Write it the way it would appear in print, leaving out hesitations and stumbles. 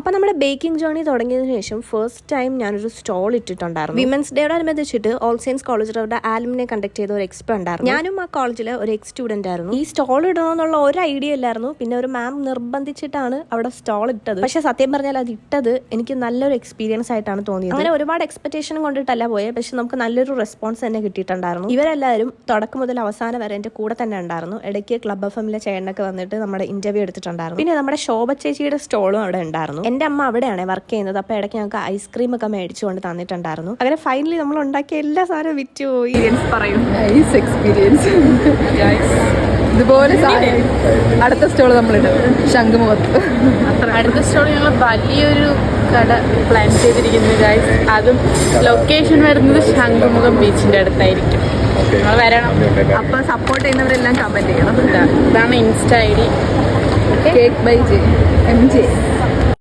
അപ്പോൾ നമ്മുടെ baking journey തുടങ്ങിയതിനു ശേഷം ഫസ്റ്റ് ടൈം ഞാനൊരു സ്റ്റോൾ ഇട്ടിട്ടുണ്ടായിരുന്നു. വിമൻസ് ഡേയോടനുബന്ധിച്ചിട്ട് ഓൾ സെയിൻസ് കോളേജിൽ അവരുടെ ആലുമിനെ കണ്ടക്ട് ചെയ്ത ഒരു എക്സ്പോ ഉണ്ടായിരുന്നു. ഞാനും ആ കോളേജിലെ ഒരു എക്സ് സ്റ്റുഡന്റ് ആയിരുന്നു. ഈ സ്റ്റോൾ ഇടണമെന്നുള്ള ഒരു ഐഡിയ ഇല്ലായിരുന്നു. പിന്നെ ഒരു മാം നിർബന്ധിച്ചിട്ടാണ് അവിടെ സ്റ്റോൾ ഇട്ടത്. പക്ഷെ സത്യം പറഞ്ഞാൽ അത് ഇട്ടത് എനിക്ക് നല്ലൊരു എക്സ്പീരിയൻസ് ആയിട്ടാണ് തോന്നിയത്. അങ്ങനെ ഒരുപാട് എക്സ്പെക്ടേഷൻ കൊണ്ടിട്ടല്ല പോയത്, പക്ഷെ നമുക്ക് നല്ലൊരു റെസ്പോൺസ് തന്നെ കിട്ടിയിട്ടുണ്ടായിരുന്നു. ഇവരെല്ലാവരും തുടക്കം മുതൽ അവസാനം വരെ എൻ്റെ കൂടെ തന്നെ ഉണ്ടായിരുന്നു. ഇടയ്ക്ക് ക്ലബ് എഫ്എമ്മിലെ ചേട്ടനൊക്കെ വന്നിട്ട് നമ്മുടെ ഇന്റർവ്യൂ എടുത്തിട്ടുണ്ടായിരുന്നു. പിന്നെ നമ്മുടെ ശോഭ ചേച്ചിയുടെ സ്റ്റോളും അവിടെ ഉണ്ടായിരുന്നു. എൻ്റെ അമ്മ അവിടെയാണ് വർക്ക് ചെയ്യുന്നത്. അപ്പോൾ ഇടയ്ക്ക് ഞങ്ങൾക്ക് ഐസ്ക്രീം ഒക്കെ മേടിച്ചുകൊണ്ട് തന്നിട്ടുണ്ടായിരുന്നു. അങ്ങനെ ഫൈനലി നമ്മൾ ഉണ്ടാക്കിയ എല്ലാ സാധനവും വിറ്റുപോയി. എക്സ്പീരിയൻസ് ഇതുപോലെ അടുത്ത സ്റ്റോൾ നമ്മളിട്ട് ശംഖുമുഖത്ത്. അടുത്ത സ്റ്റോൾ ഞങ്ങൾ വലിയൊരു കട പ്ലാൻ ചെയ്തിരിക്കുന്നത് ഗൈസ്. അതും ലൊക്കേഷൻ വരുന്നത് ശംഖുമുഖം ബീച്ചിന്റെ അടുത്തായിരിക്കും. നിങ്ങൾ വരണം. അപ്പൊ സപ്പോർട്ട് ചെയ്യുന്നവരെല്ലാം കമന്റ് ചെയ്യണം. ഇതാണ് insta ID. Cake by MJ.